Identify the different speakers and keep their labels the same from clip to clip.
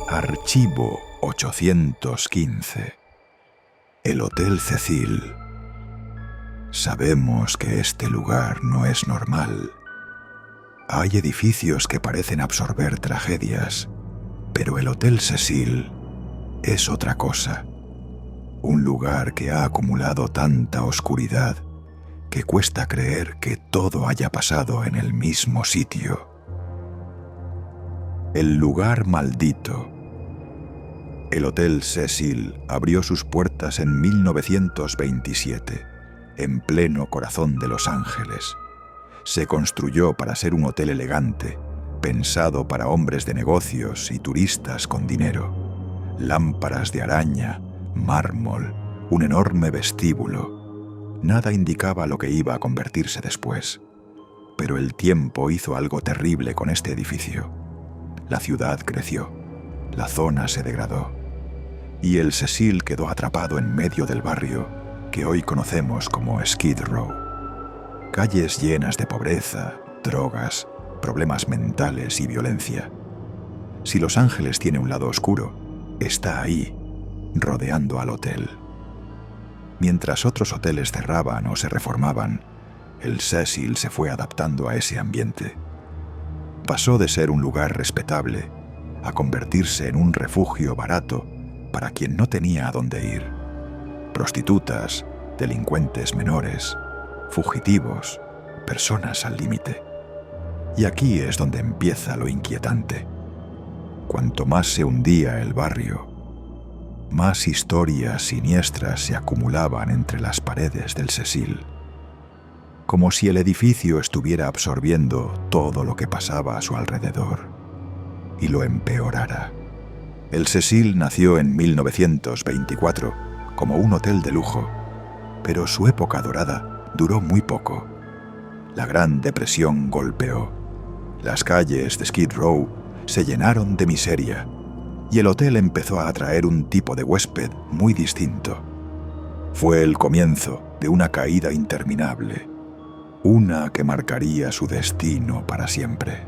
Speaker 1: Archivo 815. El Hotel Cecil. Sabemos que este lugar no es normal. Hay edificios que parecen absorber tragedias, pero el Hotel Cecil es otra cosa. Un lugar que ha acumulado tanta oscuridad que cuesta creer que todo haya pasado en el mismo sitio. El lugar maldito. El Hotel Cecil abrió sus puertas en 1927, en pleno corazón de Los Ángeles. Se construyó para ser un hotel elegante, pensado para hombres de negocios y turistas con dinero. Lámparas de araña, mármol, un enorme vestíbulo. Nada indicaba lo que iba a convertirse después. Pero el tiempo hizo algo terrible con este edificio. La ciudad creció, la zona se degradó, y el Cecil quedó atrapado en medio del barrio que hoy conocemos como Skid Row. Calles llenas de pobreza, drogas, problemas mentales y violencia. Si Los Ángeles tiene un lado oscuro, está ahí, rodeando al hotel. Mientras otros hoteles cerraban o se reformaban, el Cecil se fue adaptando a ese ambiente. Pasó de ser un lugar respetable a convertirse en un refugio barato para quien no tenía a dónde ir. Prostitutas, delincuentes menores, fugitivos, personas al límite. Y aquí es donde empieza lo inquietante. Cuanto más se hundía el barrio, más historias siniestras se acumulaban entre las paredes del Cecil, como si el edificio estuviera absorbiendo todo lo que pasaba a su alrededor y lo empeorara. El Cecil nació en 1924 como un hotel de lujo, pero su época dorada duró muy poco. La Gran Depresión golpeó. Las calles de Skid Row se llenaron de miseria y el hotel empezó a atraer un tipo de huésped muy distinto. Fue el comienzo de una caída interminable, una que marcaría su destino para siempre.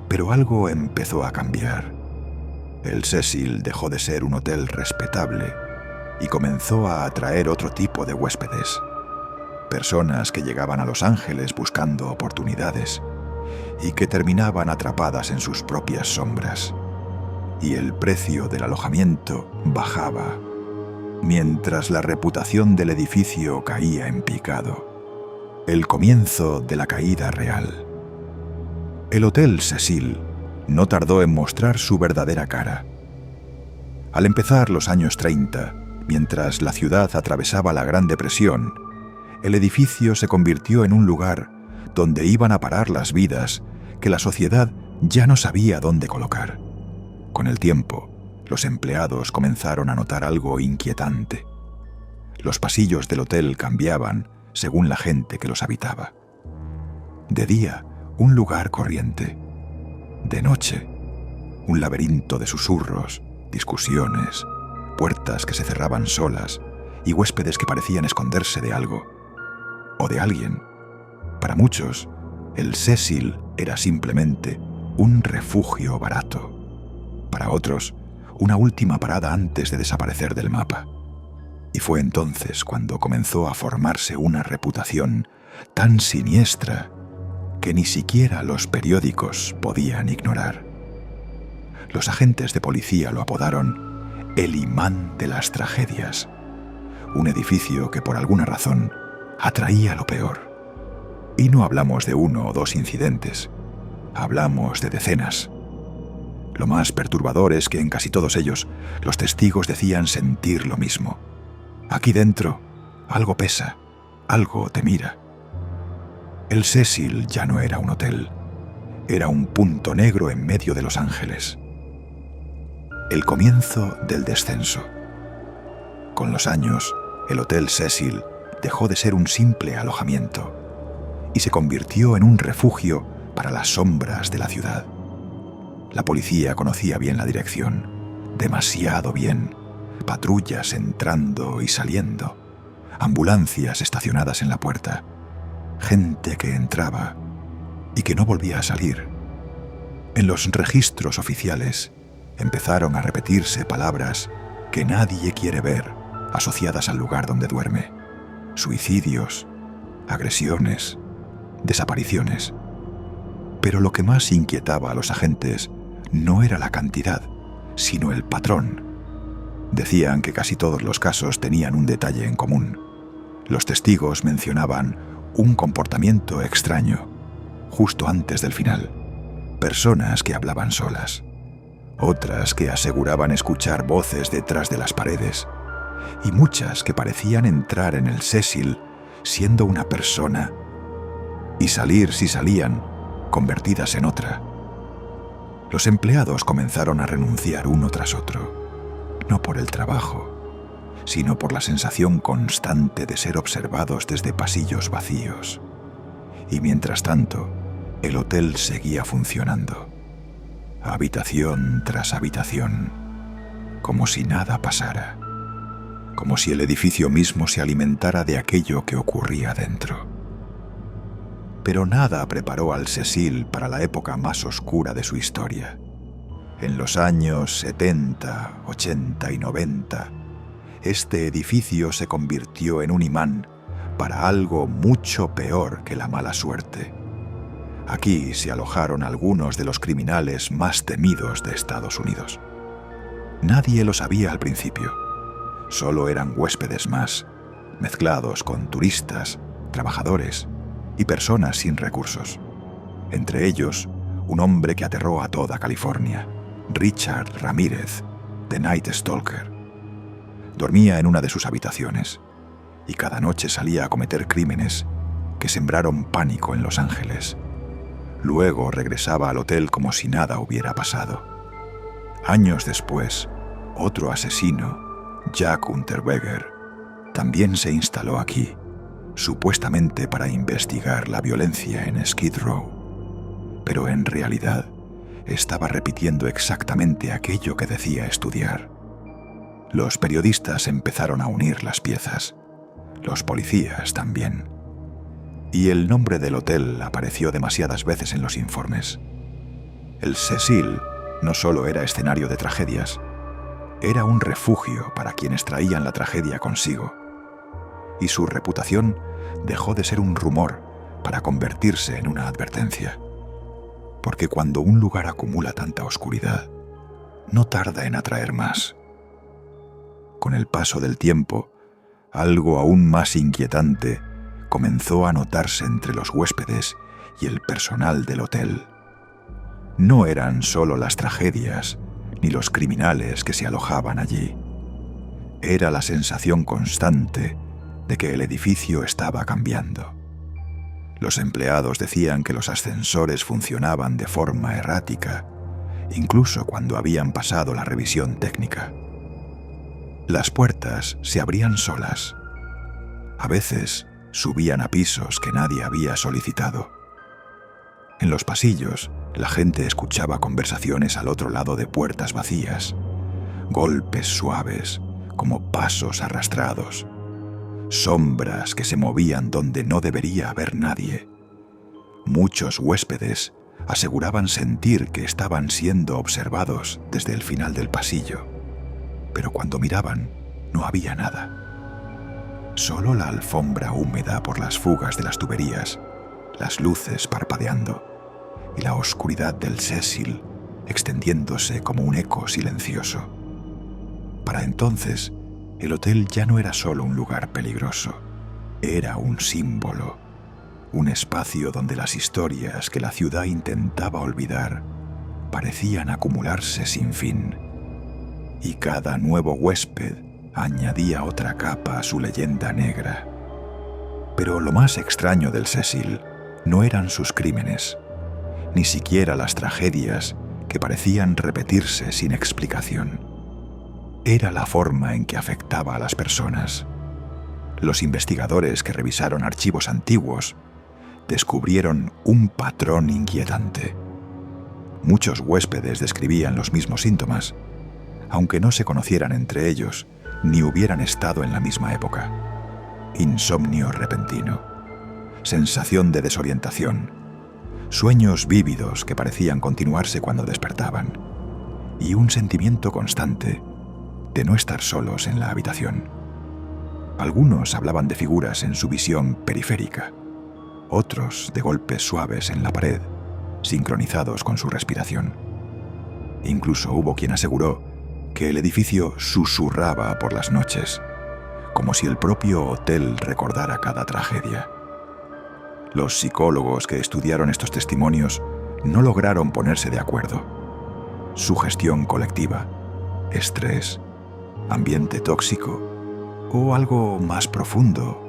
Speaker 1: Pero algo empezó a cambiar. El Cecil dejó de ser un hotel respetable y comenzó a atraer otro tipo de huéspedes. Personas que llegaban a Los Ángeles buscando oportunidades y que terminaban atrapadas en sus propias sombras. Y el precio del alojamiento bajaba, mientras la reputación del edificio caía en picado. El comienzo de la caída real. El Hotel Cecil no tardó en mostrar su verdadera cara. Al empezar los años 30, mientras la ciudad atravesaba la Gran Depresión, el edificio se convirtió en un lugar donde iban a parar las vidas que la sociedad ya no sabía dónde colocar. Con el tiempo, los empleados comenzaron a notar algo inquietante. Los pasillos del hotel cambiaban según la gente que los habitaba. De día, un lugar corriente. De noche, un laberinto de susurros, discusiones, puertas que se cerraban solas y huéspedes que parecían esconderse de algo o de alguien. Para muchos, el Cecil era simplemente un refugio barato. Para otros, una última parada antes de desaparecer del mapa. Y fue entonces cuando comenzó a formarse una reputación tan siniestra que ni siquiera los periódicos podían ignorar. Los agentes de policía lo apodaron el imán de las tragedias, un edificio que por alguna razón atraía lo peor. Y no hablamos de uno o dos incidentes, hablamos de decenas. Lo más perturbador es que en casi todos ellos los testigos decían sentir lo mismo. Aquí dentro, algo pesa, algo te mira. El Cecil ya no era un hotel, era un punto negro en medio de Los Ángeles. El comienzo del descenso. Con los años, el Hotel Cecil dejó de ser un simple alojamiento y se convirtió en un refugio para las sombras de la ciudad. La policía conocía bien la dirección, demasiado bien. Patrullas entrando y saliendo, ambulancias estacionadas en la puerta, gente que entraba y que no volvía a salir. En los registros oficiales empezaron a repetirse palabras que nadie quiere ver asociadas al lugar donde duerme. Suicidios, agresiones, desapariciones. Pero lo que más inquietaba a los agentes no era la cantidad, sino el patrón. Decían que casi todos los casos tenían un detalle en común. Los testigos mencionaban un comportamiento extraño, justo antes del final. Personas que hablaban solas, otras que aseguraban escuchar voces detrás de las paredes, y muchas que parecían entrar en el Cecil siendo una persona y salir, si salían, convertidas en otra. Los empleados comenzaron a renunciar uno tras otro, no por el trabajo, sino por la sensación constante de ser observados desde pasillos vacíos. Y mientras tanto, el hotel seguía funcionando, habitación tras habitación, como si nada pasara, como si el edificio mismo se alimentara de aquello que ocurría dentro. Pero nada preparó al Cecil para la época más oscura de su historia. En los años 70, 80 y 90, este edificio se convirtió en un imán para algo mucho peor que la mala suerte. Aquí se alojaron algunos de los criminales más temidos de Estados Unidos. Nadie lo sabía al principio. Solo eran huéspedes más, mezclados con turistas, trabajadores y personas sin recursos. Entre ellos, un hombre que aterró a toda California, Richard Ramírez, The Night Stalker. Dormía en una de sus habitaciones y cada noche salía a cometer crímenes que sembraron pánico en Los Ángeles. Luego regresaba al hotel como si nada hubiera pasado. Años después, otro asesino, Jack Unterweger, también se instaló aquí, supuestamente para investigar la violencia en Skid Row. Pero en realidad estaba repitiendo exactamente aquello que decía estudiar. Los periodistas empezaron a unir las piezas, los policías también. Y el nombre del hotel apareció demasiadas veces en los informes. El Cecil no solo era escenario de tragedias, era un refugio para quienes traían la tragedia consigo. Y su reputación dejó de ser un rumor para convertirse en una advertencia. Porque cuando un lugar acumula tanta oscuridad, no tarda en atraer más. Con el paso del tiempo, algo aún más inquietante comenzó a notarse entre los huéspedes y el personal del hotel. No eran solo las tragedias ni los criminales que se alojaban allí. Era la sensación constante de que el edificio estaba cambiando. Los empleados decían que los ascensores funcionaban de forma errática, incluso cuando habían pasado la revisión técnica. Las puertas se abrían solas. A veces subían a pisos que nadie había solicitado. En los pasillos, la gente escuchaba conversaciones al otro lado de puertas vacías, golpes suaves, como pasos arrastrados, sombras que se movían donde no debería haber nadie. Muchos huéspedes aseguraban sentir que estaban siendo observados desde el final del pasillo, pero cuando miraban no había nada. Solo la alfombra húmeda por las fugas de las tuberías, las luces parpadeando y la oscuridad del Cecil extendiéndose como un eco silencioso. Para entonces, el hotel ya no era solo un lugar peligroso, era un símbolo, un espacio donde las historias que la ciudad intentaba olvidar parecían acumularse sin fin, y cada nuevo huésped añadía otra capa a su leyenda negra. Pero lo más extraño del Cecil no eran sus crímenes, ni siquiera las tragedias que parecían repetirse sin explicación. Era la forma en que afectaba a las personas. Los investigadores que revisaron archivos antiguos descubrieron un patrón inquietante. Muchos huéspedes describían los mismos síntomas, aunque no se conocieran entre ellos ni hubieran estado en la misma época. Insomnio repentino, sensación de desorientación, sueños vívidos que parecían continuarse cuando despertaban, y un sentimiento constante de no estar solos en la habitación. Algunos hablaban de figuras en su visión periférica, otros de golpes suaves en la pared, sincronizados con su respiración. Incluso hubo quien aseguró que el edificio susurraba por las noches, como si el propio hotel recordara cada tragedia. Los psicólogos que estudiaron estos testimonios no lograron ponerse de acuerdo. Sugestión colectiva, estrés, ambiente tóxico o algo más profundo,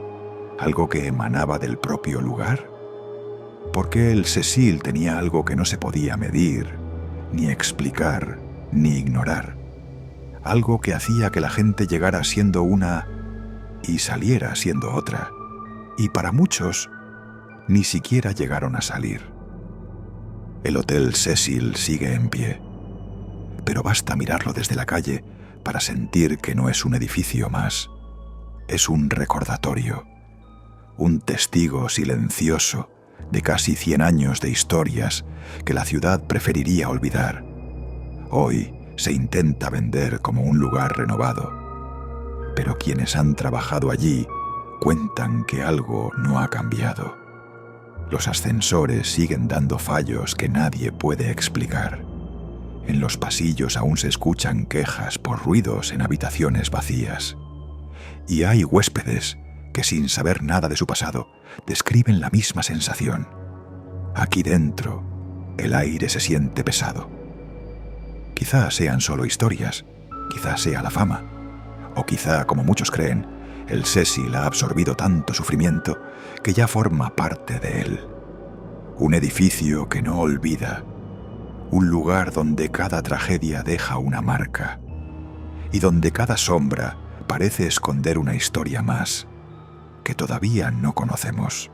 Speaker 1: algo que emanaba del propio lugar. Porque el Cecil tenía algo que no se podía medir, ni explicar, ni ignorar. Algo que hacía que la gente llegara siendo una y saliera siendo otra. Y para muchos, ni siquiera llegaron a salir. El Hotel Cecil sigue en pie, pero basta mirarlo desde la calle para sentir que no es un edificio más. Es un recordatorio, un testigo silencioso de casi 100 años de historias que la ciudad preferiría olvidar. Hoy se intenta vender como un lugar renovado, pero quienes han trabajado allí cuentan que algo no ha cambiado. Los ascensores siguen dando fallos que nadie puede explicar. En los pasillos aún se escuchan quejas por ruidos en habitaciones vacías. Y hay huéspedes que, sin saber nada de su pasado, describen la misma sensación. Aquí dentro, el aire se siente pesado. Quizá sean solo historias, quizá sea la fama, o quizá, como muchos creen, el Cecil ha absorbido tanto sufrimiento que ya forma parte de él. Un edificio que no olvida, un lugar donde cada tragedia deja una marca y donde cada sombra parece esconder una historia más que todavía no conocemos.